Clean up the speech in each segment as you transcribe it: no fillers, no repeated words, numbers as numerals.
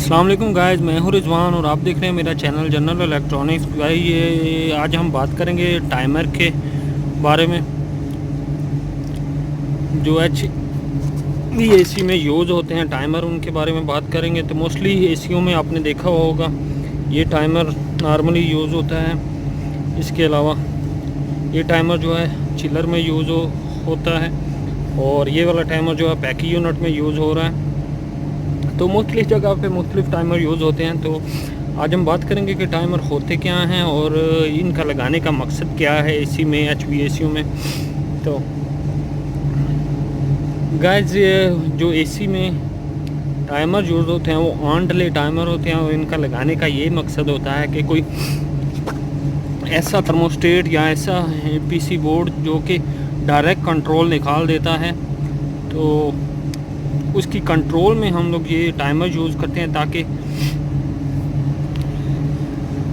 अस्सलाम वालेकुम गाइस, मैं हूं रिजवान और आप देख रहे हैं मेरा चैनल जनरल इलेक्ट्रॉनिक्स। भाई ये आज हम बात करेंगे टाइमर के बारे में जो एच वी एसी में यूज़ होते हैं टाइमर, उनके बारे में बात करेंगे। तो मोस्टली एसीओं में आपने देखा होगा ये टाइमर नॉर्मली यूज़ होता है। इसके अलावा ये टाइमर जो है चिलर में यूज़ होता है और ये वाला टाइमर जो है पैकी यूनिट में यूज़ हो रहा है। तो मुख्तलिफ़ जगह पे मुख्तलिफ़ टाइमर यूज़ होते हैं। तो आज हम बात करेंगे कि टाइमर होते क्या हैं और इनका लगाने का मकसद क्या है एसी में, HVAC में। तो गाइस ये जो एसी में टाइमर यूज़ होते हैं वो ऑन डिले टाइमर होते हैं और इनका लगाने का ये मकसद होता है कि कोई ऐसा थर्मोस्टेट या ऐसा पीसी बोर्ड जो कि डायरेक्ट कंट्रोल निकाल देता है, तो उसकी कंट्रोल में हम लोग ये टाइमर यूज़ करते हैं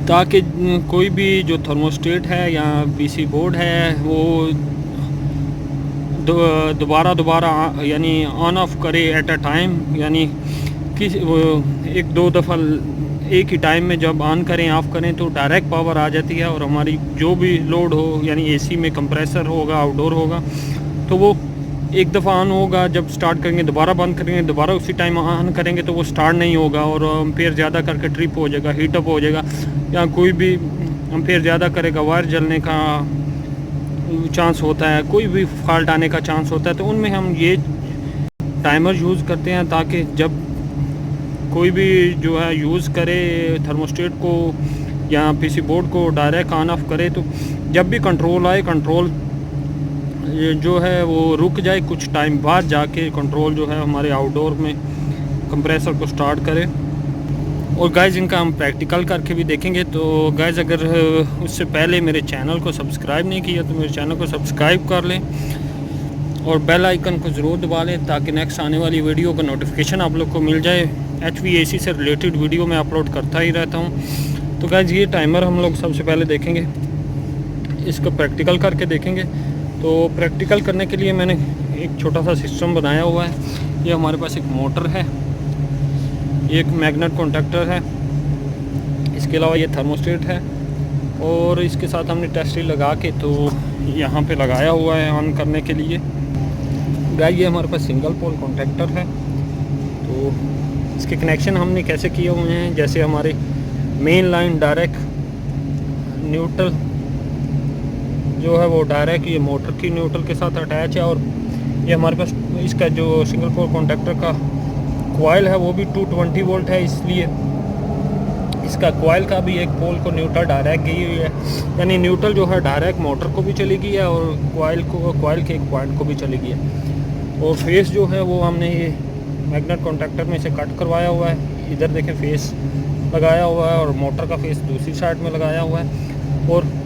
ताकि कोई भी जो थर्मोस्टेट है या पीसी बोर्ड है वो दोबारा यानी ऑन ऑफ करे एट अ टाइम, यानी वो एक दो दफ़ा एक ही टाइम में जब ऑन करें ऑफ़ करें तो डायरेक्ट पावर आ जाती है और हमारी जो भी लोड हो, यानी एसी में कंप्रेसर होगा, आउटडोर होगा, तो वो एक दफ़ा ऑन होगा, जब स्टार्ट करेंगे दोबारा बंद करेंगे, दोबारा उसी टाइम ऑन करेंगे तो वो स्टार्ट नहीं होगा और एम्पेयर ज़्यादा करके ट्रिप हो जाएगा, हीटअप हो जाएगा, या कोई भी एम्पेयर ज़्यादा करेगा वायर जलने का चांस होता है, कोई भी फॉल्ट आने का चांस होता है। तो उनमें हम ये टाइमर यूज़ करते हैं ताकि जब कोई भी जो है यूज़ करे थर्मोस्टेट को या पीसी बोर्ड को डायरेक्ट ऑन ऑफ करे, तो जब भी कंट्रोल आए, कंट्रोल जो है वो रुक जाए, कुछ टाइम बाद जाके कंट्रोल जो है हमारे आउटडोर में कंप्रेसर को स्टार्ट करे। और गाइस इनका हम प्रैक्टिकल करके भी देखेंगे। तो गाइस अगर उससे पहले मेरे चैनल को सब्सक्राइब नहीं किया तो मेरे चैनल को सब्सक्राइब कर लें और बेल आइकन को ज़रूर दबा लें ताकि नेक्स्ट आने वाली वीडियो का नोटिफिकेशन आप लोग को मिल जाए। HVAC से रिलेटेड वीडियो मैं अपलोड करता ही रहता हूँ। तो गाइस ये टाइमर हम लोग सबसे पहले देखेंगे, इसको प्रैक्टिकल करके देखेंगे। तो प्रैक्टिकल करने के लिए मैंने एक छोटा सा सिस्टम बनाया हुआ है। ये हमारे पास एक मोटर है, एक मैग्नेट कॉन्टैक्टर है, इसके अलावा ये थर्मोस्टेट है और इसके साथ हमने टेस्टर लगा के तो यहाँ पे लगाया हुआ है ऑन करने के लिए। गाइस ये हमारे पास सिंगल पोल कॉन्टैक्टर है। तो इसके कनेक्शन हमने कैसे किए हुए हैं, जैसे हमारे मेन लाइन डायरेक्ट न्यूट्रल जो है वो डायरेक्ट ये मोटर की न्यूट्रल के साथ अटैच है और ये हमारे पास इसका जो सिंगल पोल कॉन्टैक्टर का कॉइल है वो भी 220 वोल्ट है, इसलिए इसका कॉइल का भी एक पोल को न्यूट्रल डायरेक्ट गई हुई है, यानी न्यूट्रल जो है डायरेक्ट मोटर को भी चली गई है और कॉइल के एक पॉइंट को भी चली गई है। और फेस जो है वो हमने ये मैग्नेट कॉन्टैक्टर में से कट करवाया हुआ है। इधर देखें फेस लगाया हुआ है और मोटर का फेस दूसरी साइड में लगाया हुआ है और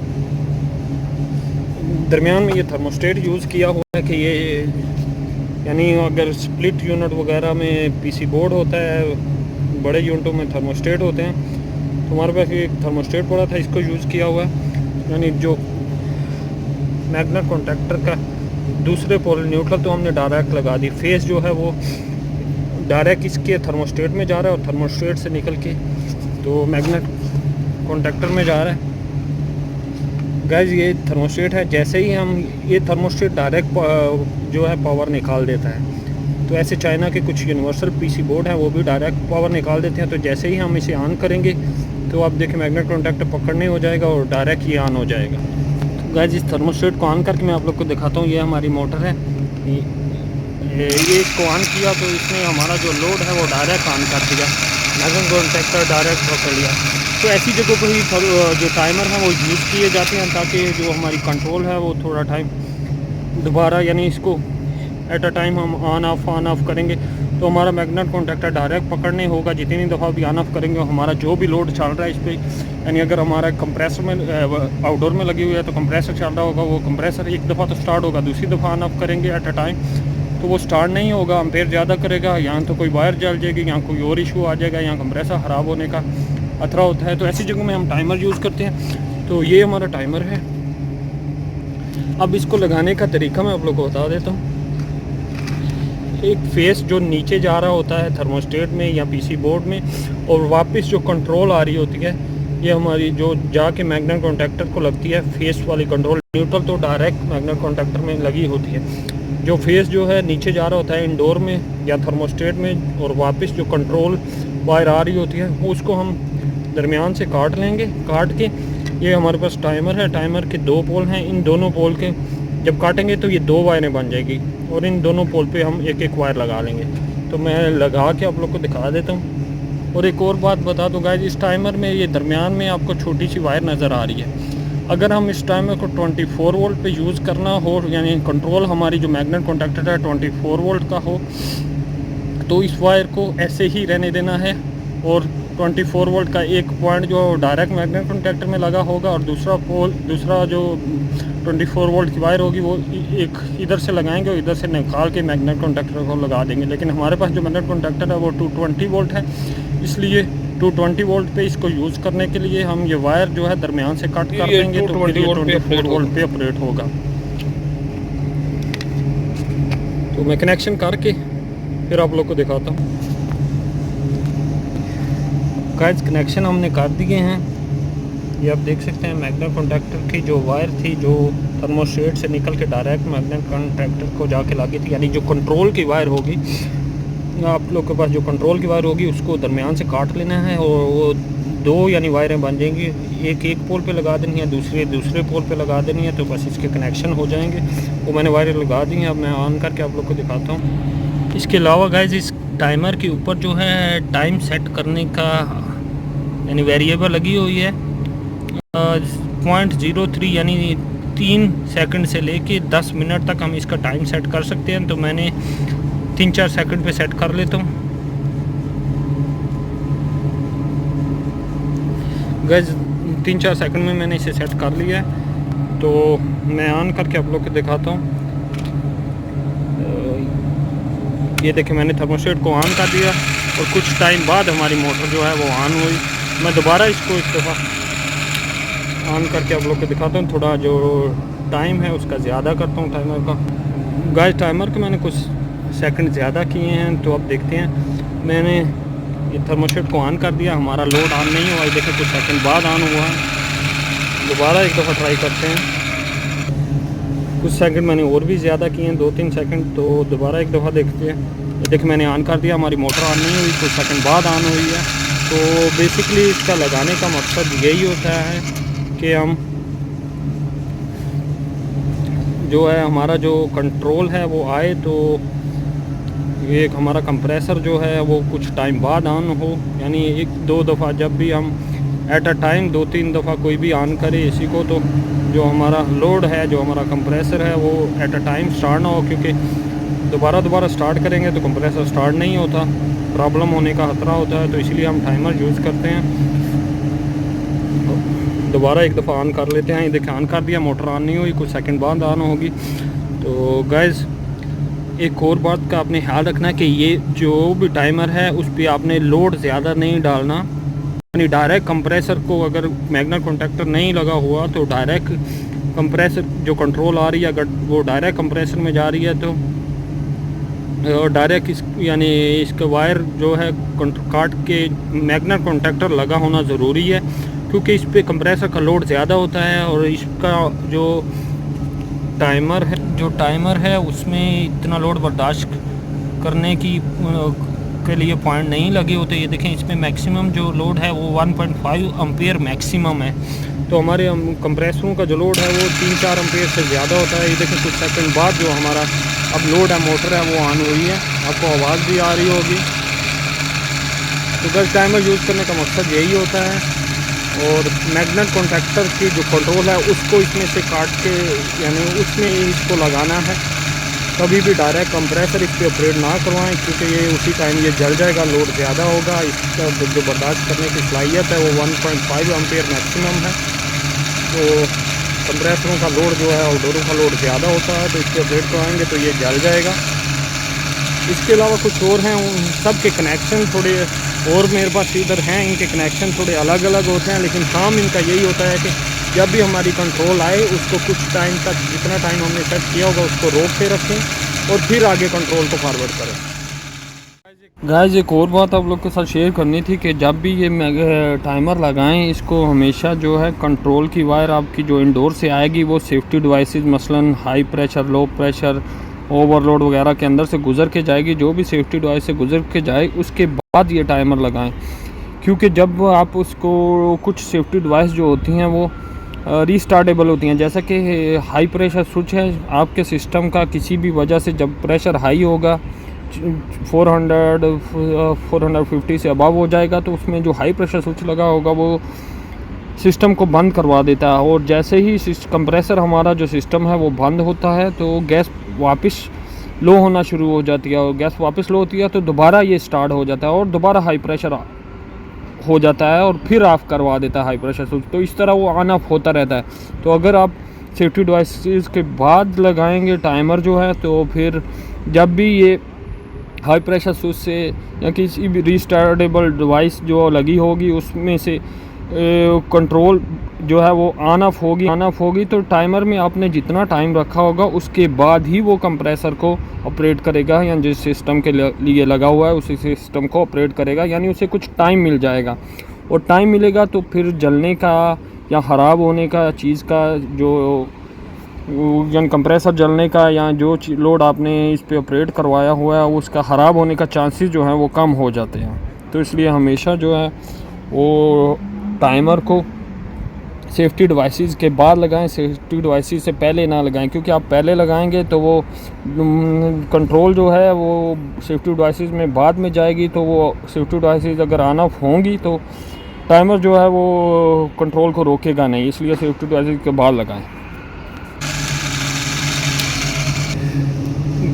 दरमियान में ये थर्मोस्टेट यूज़ किया हुआ है कि ये यानी अगर स्प्लिट यूनिट वगैरह में पीसी बोर्ड होता है, बड़े यूनिटों में थर्मोस्टेट होते हैं, तो हमारे पास एक थर्मोस्टेट पड़ा था, इसको यूज़ किया हुआ है। यानी जो मैग्नेट कॉन्टैक्टर का दूसरे पोल न्यूट्रल तो हमने डायरेक्ट लगा दी, फेस जो है वो डायरेक्ट इसके थर्मोस्टेट में जा रहा है और थर्मोस्टेट से निकल के तो मैग्नेट कॉन्टैक्टर में जा रहा है। गाइस ये थर्मोस्टेट है, जैसे ही हम ये थर्मोस्टेट डायरेक्ट जो है पावर निकाल देता है। तो ऐसे चाइना के कुछ यूनिवर्सल पीसी बोर्ड हैं वो भी डायरेक्ट पावर निकाल देते हैं। तो जैसे ही हम इसे ऑन करेंगे तो आप देखें मैग्नेट कॉन्टैक्टर पकड़ने हो जाएगा और डायरेक्ट ये ऑन हो जाएगा। तो गाइस इस थर्मोस्टेट को ऑन करके मैं आप लोग को दिखाता हूँ। ये हमारी मोटर है, ये इसको ऑन किया तो इसने हमारा जो लोड है वो डायरेक्ट ऑन कर दिया, मैग्नेट कॉन्टैक्टर डायरेक्ट पकड़ लिया। तो ऐसी जगहों पर ही जो टाइमर है वो यूज़ किए जाते हैं ताकि जो हमारी कंट्रोल है वो थोड़ा टाइम दोबारा, यानी इसको एट अ टाइम हम ऑन ऑफ करेंगे तो हमारा मैग्नेट कॉन्टैक्टर डायरेक्ट पकड़ने होगा। जितनी दफ़ा भी ऑन ऑफ करेंगे हमारा जो भी लोड चल रहा है इस पर, यानी अगर हमारा कंप्रेसर में आउटडोर में लगी हुई है तो कंप्रेसर चल रहा होगा, वो कंप्रेसर एक दफ़ा तो स्टार्ट होगा, दूसरी दफ़ा ऑन ऑफ करेंगे एट अ टाइम तो वो स्टार्ट नहीं होगा, एम्पेयर ज़्यादा करेगा, यहाँ तो कोई वायर जल जाएगी, यहाँ कोई और इशू आ जाएगा, यहाँ कंप्रेसर ख़राब होने का खतरा होता है। तो ऐसी जगहों में हम टाइमर यूज़ करते हैं। तो ये हमारा टाइमर है। अब इसको लगाने का तरीका मैं आप लोग को बता देता हूँ। एक फेस जो नीचे जा रहा होता है थर्मोस्टेट में या पीसी बोर्ड में, और वापस जो कंट्रोल आ रही होती है ये हमारी जो जाके मैग्नेट कॉन्टैक्टर को लगती है फेस वाली कंट्रोल। न्यूट्रल तो डायरेक्ट मैग्नेट कॉन्टैक्टर में लगी होती है। जो फेस जो है नीचे जा रहा होता है इंडोर में या थर्मोस्टेट में, और वापस जो कंट्रोल वायर आ रही होती है उसको हम दरमियान से काट लेंगे। काट के ये हमारे पास टाइमर है, टाइमर के 2 पोल हैं। इन दोनों पोल के जब काटेंगे तो ये 2 वायरें बन जाएगी, और इन दोनों पोल पे हम एक एक वायर लगा लेंगे। तो मैं लगा के आप लोग को दिखा देता हूँ। और एक और बात बता दूँ गाइस, इस टाइमर में ये दरमियान में आपको छोटी सी वायर नज़र आ रही है। अगर हम इस टाइमर को 24 वोल्ट पे यूज़ करना हो, यानी कंट्रोल हमारी जो मैग्नेट कॉन्टैक्टर है 24 वोल्ट का हो, तो इस वायर को ऐसे ही रहने देना है। और 24 वोल्ट का एक पॉइंट जो डायरेक्ट मैग्नेट कॉन्टैक्टर में लगा होगा, और दूसरा जो 24 वोल्ट की वायर होगी वो एक इधर से लगाएंगे और इधर से निकाल के मैग्नेट कॉन्टैक्टर को लगा देंगे। लेकिन हमारे पास जो मैग्नेट कॉन्टैक्टर है वो 220 वोल्ट है, इसलिए 220 वोल्ट पे इसको यूज़ करने के लिए हम ये वायर जो है दरमियान से कट कर देंगे, तो 24 वोल्ट पे ऑपरेट होगा। तो मैं कनेक्शन करके फिर आप लोग को दिखाता हूँ। गाइस कनेक्शन हमने कर दिए हैं, ये आप देख सकते हैं। मैग्नेट कॉन्टैक्टर की जो वायर थी जो थर्मोस्टेट से निकल के डायरेक्ट मैग्नेट कॉन्टैक्टर को जाके लगी थी, यानी जो कंट्रोल की वायर होगी, आप लोग के पास जो कंट्रोल की वायर होगी उसको दरमियान से काट लेना है, और वो 2 यानी वायरें बन जाएंगी। एक पोल पे लगा देनी है, दूसरे पोल पे लगा देनी है, तो बस इसके कनेक्शन हो जाएंगे। वो मैंने वायरें लगा दी हैं, अब मैं ऑन करके आप लोग को दिखाता हूँ। इसके अलावा गाइस इस टाइमर के ऊपर जो है टाइम सेट करने का यानी वेरिएबल लगी हुई है 0.03 यानी 3 सेकंड से लेके 10 मिनट तक हम इसका टाइम सेट कर सकते हैं। तो मैंने 3-4 सेकंड पे सेट कर लेता हूँ। गाइस 3-4 सेकंड में मैंने इसे सेट कर लिया है, तो मैं ऑन करके आप लोग को दिखाता हूँ। ये देखिए मैंने थर्मोस्टेट को ऑन कर दिया, और कुछ टाइम बाद हमारी मोटर जो है वो ऑन हुई। मैं दोबारा इसको एक दफ़ा ऑन करके आप लोग को दिखाता हूँ। थोड़ा जो टाइम है उसका ज़्यादा करता हूँ टाइमर का। गाइस टाइमर के मैंने कुछ सेकंड ज़्यादा किए हैं, तो अब देखते हैं। मैंने ये थर्मोस्टेट को ऑन कर दिया, हमारा लोड ऑन नहीं हुआ, देखिए कुछ सेकंड बाद ऑन हुआ है। दोबारा एक दफ़ा ट्राई करते हैं। कुछ सेकंड मैंने और भी ज़्यादा किए हैं, 2-3 सेकंड, तो दोबारा एक दफ़ा देखते हैं। ये देखिए मैंने ऑन कर दिया, हमारी मोटर ऑन नहीं हुई, कुछ सेकंड बाद ऑन हुई है। तो बेसिकली इसका लगाने का मकसद यही होता है कि हम जो है हमारा जो कंट्रोल है वो आए, तो ये एक हमारा कंप्रेसर जो है वो कुछ टाइम बाद ऑन हो, यानी 1-2 दफ़ा जब भी हम एट अ टाइम 2-3 दफ़ा कोई भी ऑन करे इसी को, तो जो हमारा लोड है, जो हमारा कंप्रेसर है वो एट अ टाइम स्टार्ट ना हो, क्योंकि दोबारा स्टार्ट करेंगे तो कंप्रेसर स्टार्ट नहीं होता, प्रॉब्लम होने का खतरा होता है। तो इसलिए हम टाइमर यूज़ करते हैं। दोबारा एक दफ़ा ऑन कर लेते हैं। ये देखिए ऑन कर दिया, मोटर ऑन नहीं हुई, कुछ सेकंड बाद ऑन होगी। तो गाइस एक और बात का आपने ख्याल रखना कि ये जो भी टाइमर है उस पर आपने लोड ज़्यादा नहीं डालना, यानी डायरेक्ट कंप्रेसर को अगर मैग्नेट कॉन्टैक्टर नहीं लगा हुआ तो डायरेक्ट कंप्रेसर जो कंट्रोल आ रही है अगर वो डायरेक्ट कंप्रेसर में जा रही है तो डायरेक्ट यानी इसका वायर जो है काट के मैग्नेट कॉन्टैक्टर लगा होना ज़रूरी है, क्योंकि इस पर कंप्रेसर का लोड ज़्यादा होता है। और इसका जो टाइमर है उसमें इतना लोड बर्दाश्त करने के लिए पॉइंट नहीं लगे होते। ये देखें इसमें मैक्सिमम जो लोड है वो 1.5 एम्पियर मैक्सिमम है। तो हमारे कंप्रेसरों का जो लोड है वो 3-4 एम्पियर से ज़्यादा होता है। ये देखें कुछ सेकंड बाद जो हमारा अब लोड है, मोटर है वो ऑन हुई है, आपको आवाज़ भी आ रही होगी। तो गैस टाइमर यूज़ करने का मकसद यही होता है। और मैग्नेट कॉन्टैक्टर की जो कंट्रोल है उसको इसमें से काट के यानी उसमें इसको लगाना है। कभी भी डायरेक्ट कंप्रेसर इस पर ऑपरेट ना करवाएं, क्योंकि ये उसी टाइम ये जल जाएगा, लोड ज़्यादा होगा। इसका जो बर्दाश्त करने की सलाहियत है वो 1.5 एम्पियर मैक्सिमम है। तो कंप्रेसरों का लोड जो है आउटडोरों का लोड ज़्यादा होता है, तो इस पर ऑपरेट करवाएंगे तो ये जल जाएगा। इसके अलावा कुछ और हैं, उन सब के कनेक्शन थोड़े और मेरे पास इधर हैं, इनके कनेक्शन थोड़े अलग अलग होते हैं, लेकिन काम इनका यही होता है कि जब भी हमारी कंट्रोल आए उसको कुछ टाइम तक, जितना टाइम हमने सेट किया होगा उसको रोक के रखें, और फिर आगे कंट्रोल को फॉरवर्ड करें। गाइस एक और बात आप लोग के साथ शेयर करनी थी कि जब भी ये टाइमर लगाएं, इसको हमेशा जो है कंट्रोल की वायर आपकी जो इंडोर से आएगी वो सेफ्टी डिवाइसेस मसलन high pressure, low pressure, overload वगैरह के अंदर से गुजर के जाएगी। जो भी सेफ्टी डिवाइस से गुजर के जाए उसके बाद ये टाइमर लगाएं, क्योंकि जब आप उसको कुछ सेफ्टी डिवाइस जो होती हैं वो रीस्टार्टेबल होती हैं, जैसा कि हाई प्रेशर स्विच है आपके सिस्टम का, किसी भी वजह से जब प्रेशर हाई होगा 450 से अबव हो जाएगा तो उसमें जो हाई प्रेशर स्विच लगा होगा वो सिस्टम को बंद करवा देता है। और जैसे ही कंप्रेसर हमारा जो सिस्टम है वो बंद होता है तो गैस वापस लो होना शुरू हो जाती है, और गैस वापस लो होती है तो दोबारा ये स्टार्ट हो जाता है और दोबारा हाई प्रेशर हो जाता है और फिर ऑफ़ करवा देता है हाई प्रेशर स्विच। तो इस तरह वो ऑन ऑफ होता रहता है। तो अगर आप सेफ्टी डिवाइसेस के बाद लगाएंगे टाइमर जो है, तो फिर जब भी ये हाई प्रेशर स्विच से या किसी भी रीस्टार्टेबल डिवाइस जो लगी होगी उसमें से कंट्रोल जो है वो ऑन ऑफ होगी तो टाइमर में आपने जितना टाइम रखा होगा उसके बाद ही वो कंप्रेसर को ऑपरेट करेगा, या जिस सिस्टम के लिए लगा हुआ है उसी सिस्टम को ऑपरेट करेगा, यानी उसे कुछ टाइम मिल जाएगा। और टाइम मिलेगा तो फिर जलने का या ख़राब होने का चीज़ का जो यानी कंप्रेसर जलने का या जो लोड आपने इस पे ऑपरेट करवाया हुआ है उसका ख़राब होने का चांसेस जो है वो कम हो जाते हैं। तो इसलिए हमेशा जो है वो टाइमर को सेफ्टी डिवाइसेस के बाद लगाएं, सेफ्टी डिवाइसेस से पहले ना लगाएं, क्योंकि आप पहले लगाएंगे तो वो कंट्रोल जो है वो सेफ्टी डिवाइसेस में बाद में जाएगी। तो वो सेफ्टी डिवाइसेस अगर ऑन ऑफ होंगी तो टाइमर जो है वो कंट्रोल को रोकेगा नहीं, इसलिए सेफ्टी डिवाइसेस के बाद लगाएं।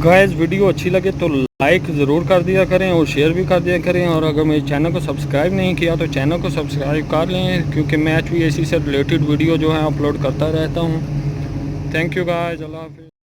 गाइस वीडियो अच्छी लगे तो लाइक ज़रूर कर दिया करें और शेयर भी कर दिया करें, और अगर मेरे चैनल को सब्सक्राइब नहीं किया तो चैनल को सब्सक्राइब कर लें, क्योंकि मैं HVAC से रिलेटेड वीडियो जो है अपलोड करता रहता हूँ। थैंक यू गाइस, अल्लाह हाफ़िज़।